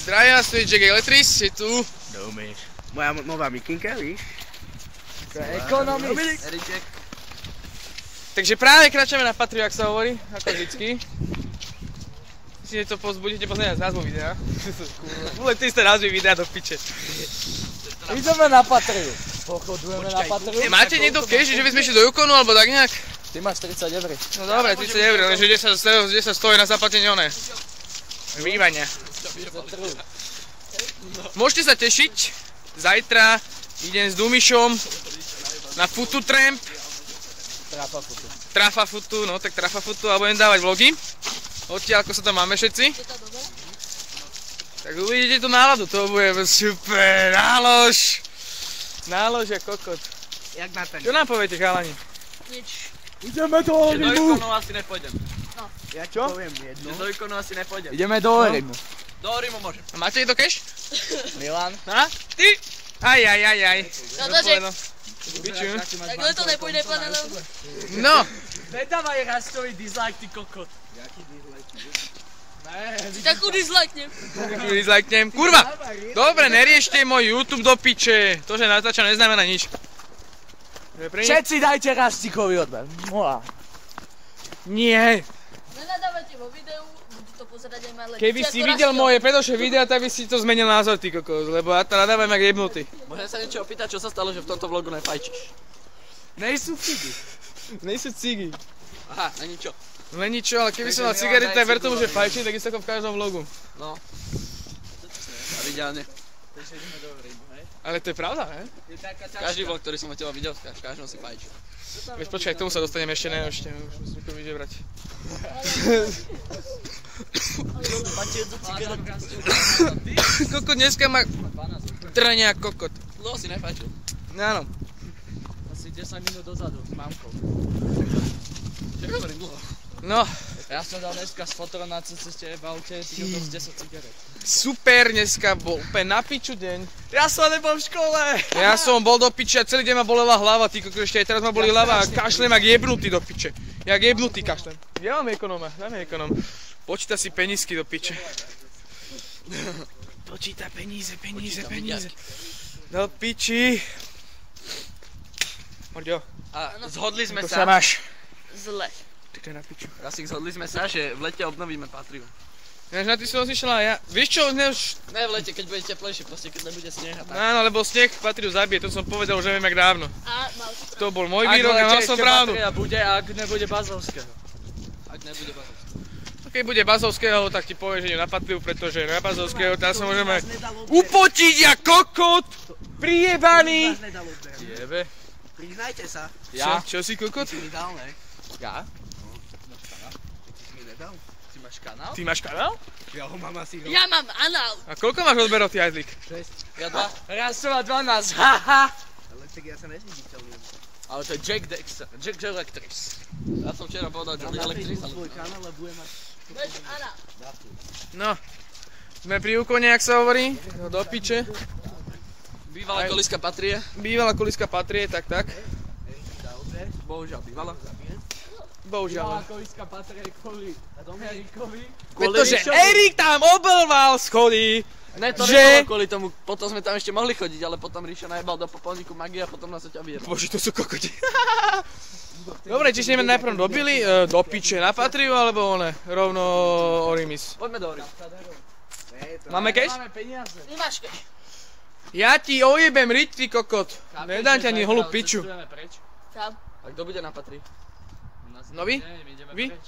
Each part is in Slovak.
Zdravím vás, tu je Jack Electris, je tu... Doumíš. Moja nová mikinka, víš? To je ekonomist. Takže práve kráčame na Patriu, ak sa hovorí, ako vždycky. Myslím, že to budete pozrieť z názvu videa. Vôle tie isté názvy videa do piče. Ideme na Patriu. Pochodujeme na Patriu. Máte niekto cash, že by sme išli do Yukonu, alebo tak nejak? Ty máš 30 eur. No dobre, 30 eur, lenže 10 stojí na zaplatenie oné. Vývania. Môžete sa tešiť, zajtra idem s Dumišom na Futu Tramp. Trafafutu, no tak Trafafutu a budem dávať vlogy. Odtiaľ, ako sa tam máme všetci. Tak uvidíte tú náladu, to bude super, nálož. Nálož a kokot. Jak na ten? Čo nám poviete, chalani? Nič. Ideme do Do Orimu. Ikonu asi nepôjdem. Ja ti Čo? poviem jedno. Do Ikonu asi nepôjdem. Ideme do Orimu. Do Orimu môžem. A máte niekto cash? Milan. Ha? Ty? Aj. No to, že... Piču. Tak len to nepôjde, pane Leon. No, Nedávaj Rastovi dislike, ty kokot. Takú dislikenem. dislikenem. Kurva! Dobre, neriešte môj YouTube do piče. To, že natáčam, neznamená nič. Všetci dajte Rastikovi odber. Moa. Nie. Nenadávajte vo videu, budú to pozerať aj malé. Keby si videl moje predošlé videa, tak by si to zmenil názor, ty kokos, lebo ja to nadávam jak jebnutý. Môžem sa niečo opýtať, čo sa stalo, že v tomto vlogu nefajčíš? Nejsú cigy. Nejsú cigy. Aha, a ničo. Len ničo, ale keby som mal cigarety, tak ver tomu, že fajčím, tak isto ako v každom vlogu. No. A videálne. Ale to je pravda, ne? Každý vlog, ktorý som od teba videl, v každom si fajčil. Veď počkaj, k tomu sa dostaneme ešte, ne, ešte už musím to vyžebrať. Kokot dneska má trňa kokot. Dlho si nefajčil. Áno. Asi 10 minút dozadu s mamkou. Čo hovorím dlho? No, Ja som dal dneska s fotorom na ceste v aute, si dal 10 cigaret. super, dneska bol úplne na piču deň. Ja som nebol v škole! Ja som bol do piče a celý deň ma bolela hlava, ty kokos, ešte aj teraz ma bolí hlava a kašlem jak jebnutý do piče. Jak jebnutý kašlem. Ja mám ekonóma, dáme ekonóm. Počíta si penízky do piče. Počíta peníze. Do piči. Morďo, A zhodli sme ako sa, sa máš? Zle. Ty to je na piču. Rasik, zhodli sme sa, že v lete obnovíme Patriu. Ináč na ty som rozmýšľal aj ja. Vieš čo, Ne v lete, keď bude teplejšie, proste keď nebude sneh a tak. áno, lebo sneh Patriu zabije, to som povedal, že neviem jak dávno. A mal si To bol môj výrok a mal som pravdu. Patria bude, ak nebude Bazovského. Ak nebude Bazovského. Keď bude Bazovského, tak ti povie, že idem na Patriu, pretože na Bazovského tam sa môžeme upotiť jak kokot! Prijebaný! Jebe. Priznajte sa. Ja? Čo si kokot? Ty mi dal, ne? Ja? Ty si mi nedal? Ty máš kanál? Ty máš kanál? Ja ho mám asi Ja mám anál. A koľko máš odberov, ty Ajdlík? Ja 2. Rasova 12, haha! Ale tak ja sa nezviditeľujem. Ale to je Jack Dexter, Jack Electris. Ja som včera povedal Jack Electris, ale... Svoj kanál a budem mať... Veď anál. No, sme pri Ukone, jak sa hovorí, no do piče. Bývalá koliska Patrie. Bývalá kuliska Patrie, tak. Bohužiaľ bývala. Bohužiaľ. koliska Patrie kvôli Erikovi. Pretože Erik tam oblval schody. Ne, to Že? nebolo kvôli tomu, potom sme tam ešte mohli chodiť, ale potom Ríša najebal do popolníku magie a potom nás ťa vyjebal. Bože, to sú kokoti. Dobre, či si ideme najprv do Billy, do piče na Patriu, alebo one, rovno Orimis. Poďme do Orimu. Máme cash? Máme peniaze. Nemáš keď. Ja ti ojebem riť, ty kokot. Nedám ti ani holú piču. Cestujeme preč. Kam? A kto bude na Patrii? No vy? My ideme Vy? preč.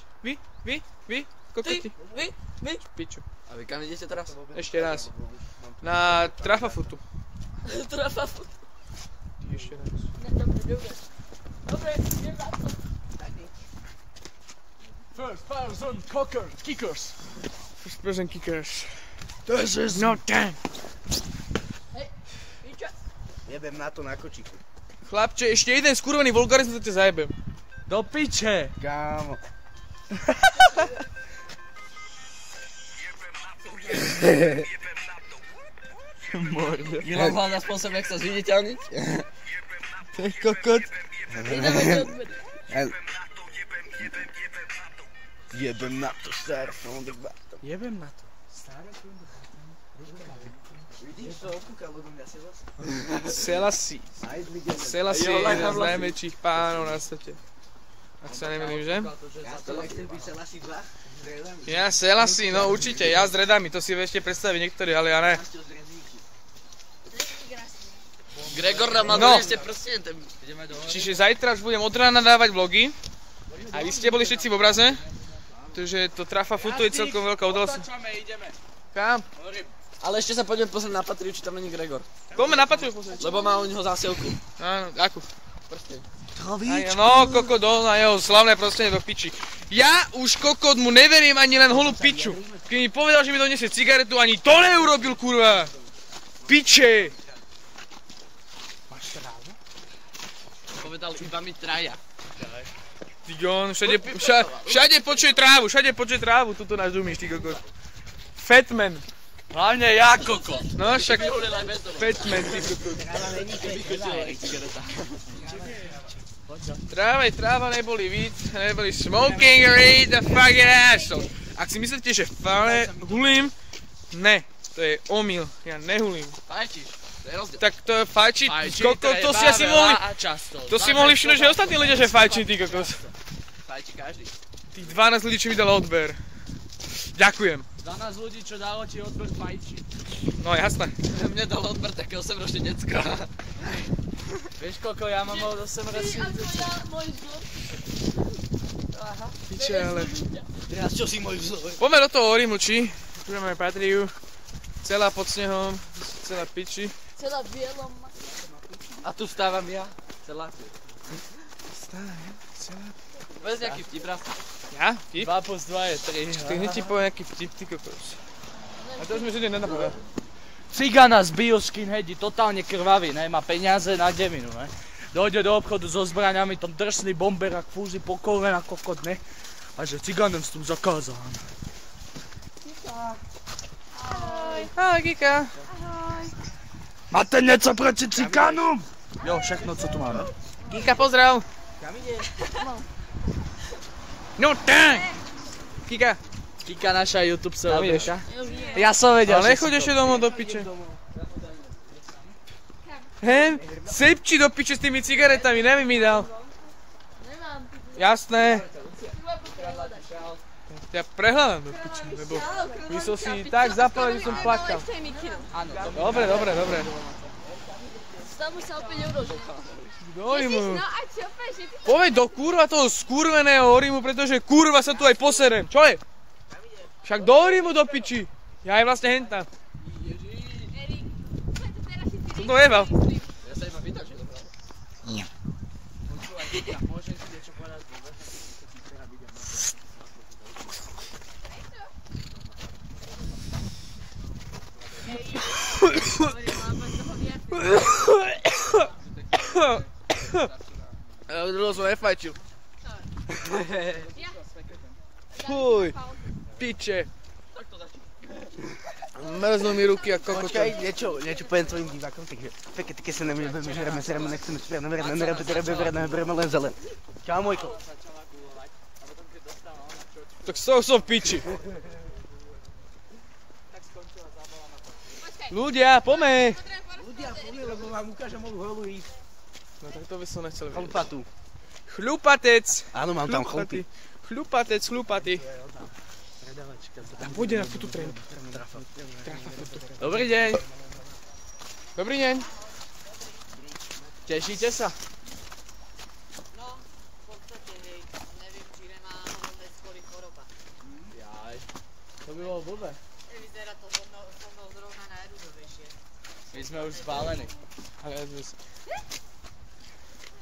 Vy? Kokoti? Vy? Piču. A vy kam idete teraz? Ešte raz. Na Trafafutu. Trafafut. Ešte raz. Dobre. Dobre, idem za to. First person kickers. First person kickers. This is No time. Hej, piča. Jebem na to na kočiku. Chlapče, ešte jeden skurvený vulgarizmus, to ťa zajebem. do piče. Kámo. Milan hľadá spôsob, jak sa zviditeľniť. To je kokot. Ideme ti odmeniť. Jebem na to, staré from the bottom. Jebem na to. Vidíš to, okúkal odo mňa Selassie. Selassie. Selassie je jeden z najväčších pánov na svete. Ak sa nemýlim, že? Ja to nechcem byť Selassie 2. Ja Selassie, no určite, ja s dredami, to si ešte predstaviť niektorí, ale ja ne. Gregor nám má No. 200%. Ideme do hory. Čiže zajtra už budem od rána dávať vlogy. A vy ste boli všetci v obraze. Takže to Trafa Futu je celkom veľká udalosť. Otáčame, ideme. Kam? Ale ešte sa poďme pozrieť na Patriu, či tam není Gregor. Poďme na Patriu pozrieť. Lebo má u neho zásielku. Áno, akú? Prsteň. No, kokot, na jeho slavné prostredie do piči. Ja už kokot mu neverím ani len holú piču. Keď mi povedal, že mi donesie cigaretu, ani to neurobil, kurva. Piče. Povedal iba mi traja. Ty on, všade počuje trávu, tuto náš dumíš, ty kokot. Fatman. Hlavne ja, kokot. No však, Fatman, ty kokot. Tráva neboli víc, neboli smoking read the fucking asshole. Ak si myslíte, že fale hulím, ne, to je omyl, ja nehulím. Fajčíš, to je rozdiel. Tak to je fajčiť, to si asi mohli, to si mohli všimnúť, že ostatní ľudia, že fajčí, ty kokos. Fajčí každý. Tých 12 ľudí, čo mi dalo odber. Ďakujem. 12 ľudí, čo dalo ti odber fajčí. No jasné. Mne dalo odber také 8-ročné decko. Vieš koľko ja mám od 8 ročných detí? Môj vzor. Piče, ale. Teraz čo si môj vzor? Poďme do toho Orimu, či? Tu máme Patriu. Celá pod snehom, celá piči. Celá v bielom. A tu vstávam ja. Celá tu. Celá. Povedz nejaký vtip, raz. Ja? Vtip? 2 plus 2 je 3. Tak hneď ti poviem nejaký vtip, ty kokos. A to už mi žiadne nenapadá. Cigana z bioskinheadi, totálne krvavý, ne? Má peniaze na devinu, ne? Dojde do obchodu so zbraňami, tam drsný bomberak fúzi po kolena, kokot, ne? A že ciganom sú zakázané. Ahoj, Kika. Máte niečo proti ciganom? Jo, všechno, co tu máme. Kika, pozdrav. Kam ide? No tak. Kika. Kika naša YouTube Tam ideš. celebrita. Ja som vedel, Ale nechoď ešte domov do piče. Hen, sepči do piče s tými cigaretami, neviem mi dal. Nemám. Jasné. Ja prehľadám do piče, lebo myslel si tak zapal, že som plakal. Áno, to mi... Dobre. Tam už sa opäť eurožil. Do Orimu. No a čo opäť? Povedz do kurva toho skurveného Orimu, pretože kurva sa tu aj poserem. Čo je? Však do Orimu do piči. Ja aj vlastne hentam. Erik, Som to jebal. Ja sa iba pýtam, že je dobré. Počúvaj, Kika, môžem ti niečo povedať? Dlho som nefajčil. Fuj, piče. Mrznú mi ruky a kokota. Počkaj, niečo poviem tvojim divákom, takže keď sa nebudeme, žereme, nechceme nebereme len zelen. Čau, Mojko. Tak som v piči. Ľudia, poďme. Ľudia, poďme, lebo vám ukážem moju holú ísť. No tak to by som nechcel vidieť. Chlupatú. Chlupatec. Áno, mám tam chlupy. Chlupatý. A pôjde na futu trénu. Dobrý deň. Dobrý deň. Tešíte sa? No, v podstate, hej, neviem, či nemá hlavne skôr choroba. Jaj. To by bolo blbé. Vyzerá to so mnou zrovna najrudovejšie. My sme už spálení. Ale ja sme sa.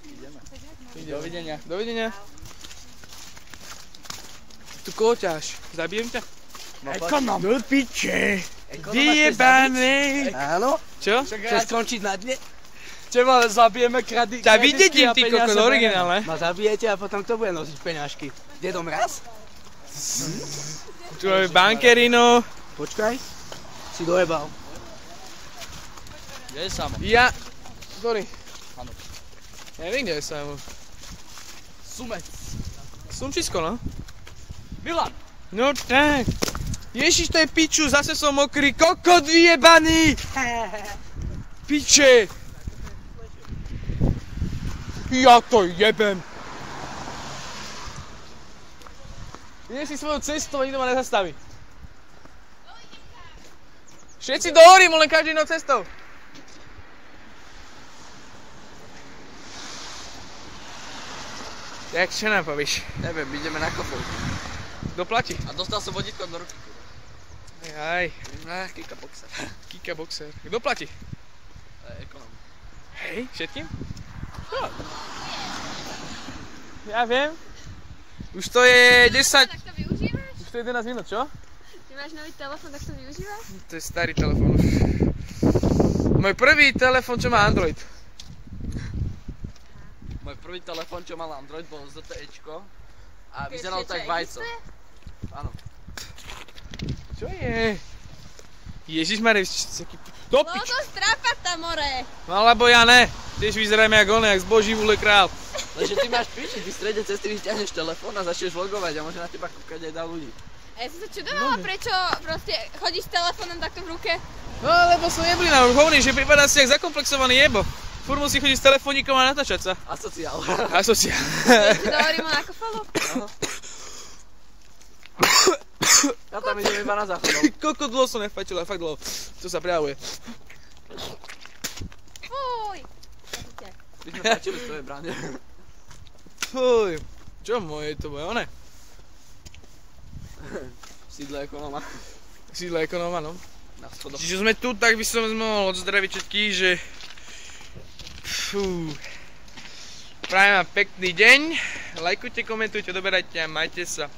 Ideme. Dovidenia. Dovidenia. Tu koťaš. Zabijem ťa? Ekonom. Do piče. Vyjebaný. Áno? Čo? Chceš skončiť na dne? Teba zabijeme kreditky Ťa vidím, ty kokos, originálne. Ma zabijete a potom to bude nosiť peňažky. Dedo Mraz? Tu je bankerino. Počkaj. Si dojebal. Kde je Samo? Ja... Sorry. Áno. Neviem, kde je Samo. Sumec. Slunčisko, no. Milan. No tak. Ježiš, to je piču, zase som mokrý, kokot vyjebaný! Piče! Ja to jebem! Ideš si svojou cestou a nikto ma nezastaví. Všetci do hory, len každý inou cestou. Tak, čo nám povieš? Neviem, ideme na kofol. Kto platí? A dostal som vodítko do ruky. Aj, Kika boxer. Kika Boxer. Kto platí? Ekonom. Hej, všetkým? Čo? Ja viem. Už to je 10... Tak to využívaš? Už to je 11 minút, čo? Ty máš nový telefón, tak to využívaš? To je starý telefón už. Môj prvý telefón, čo má Android. Môj prvý telefón, čo mal Android, bol ZTEčko. A Keď vyzeral ešte tak vajco. existuje? Áno. Čo je? Ježišmarja, taký... Do No pič! to strápata more. No alebo ja ne. Tiež vyzeráme jak on, jak zboží vule král. Lenže ty máš piči, ty v strede cesty vyťahneš telefón a začneš vlogovať a môže na teba kúkať aj dá ľudí. A ja som sa čudovala, prečo proste chodíš s telefónom takto v ruke. No lebo som neblina, už hovorím, že prípada si jak zakomplexovaný jebo. Furt musí chodiť s telefónikom a natáčať sa. Asociál. Asociál. Si dohovorím na kofolu. Ja tam idem iba na záchodov. Koľko dlho som nefajčil, fakt dlho. To sa prejavuje. Fuj. My sme páčili z tvojej bráne. Fuj. Čo moje, to bude one? Sídle ekonóma. Sídla ekonóma, no. Na schodoch. Čiže sme tu, tak by som mohol odzdraviť všetkých, že... Fú. Prajem vám pekný deň. Lajkujte, komentujte, doberajte a majte sa.